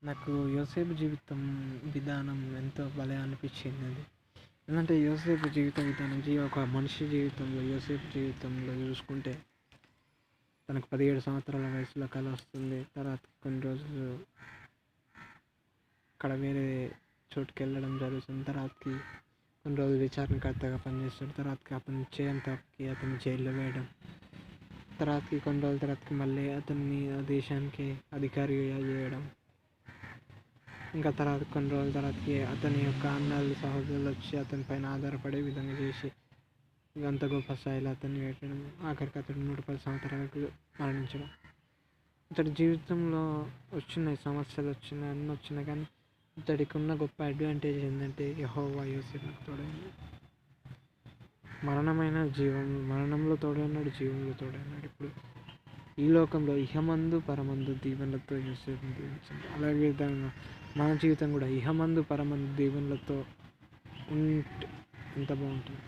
నాకు యోసేపు జీవితం విధానం ఎంతో భలే అనిపించింది అది. ఎందుకంటే యోసేపు జీవిత విధానం ఒక మనిషి జీవితంలో యోసేపు జీవితంలో చూసుకుంటే తనకు 17 సంవత్సరాల వయసులో కల వస్తుంది. తర్వాత కొన్ని రోజులు అక్కడ వేరే చోటుకి వెళ్ళడం జరుగుతుంది. తర్వాతకి కొన్ని రోజులు విచారణకర్తగా పనిచేస్తాడు. తర్వాతకి అతను చేయని తప్పుకి అతన్ని జైల్లో వేయడం, తర్వాతకి కొన్ని రోజుల తర్వాతకి మళ్ళీ అతన్ని ఆ దేశానికి అధికారిగా చేయడం, ఇంకా తర్వాత కొన్ని రోజుల తర్వాతకి అతని యొక్క అన్నలు సహోదరులు వచ్చి అతని పైన ఆధారపడే విధంగా చేసి అంత గొప్ప స్థాయిలో అతన్ని పెట్టడం, ఆఖరికి అతడు 110 సంవత్సరాలకు మరణించడం. ఇతడి జీవితంలో వచ్చినాయి సమస్యలు, వచ్చినాయి అన్నీ వచ్చినాయి, కానీ ఇతడికి ఉన్న గొప్ప అడ్వాంటేజ్ ఏంటంటే యెహోవా యోసేపుకు తోడైనాడు. మరణంలో తోడైనాడు, జీవంలో తోడైనాడు. ఇప్పుడు ఈ లోకంలో ఇహమందు పరమందు దీవెనలతో యోసేపును దీవించండి. అలాగే విధంగా మన జీవితం కూడా ఇహమందు పరమందు దీవెనలతో ఉంటే ఎంత బాగుంటుంది.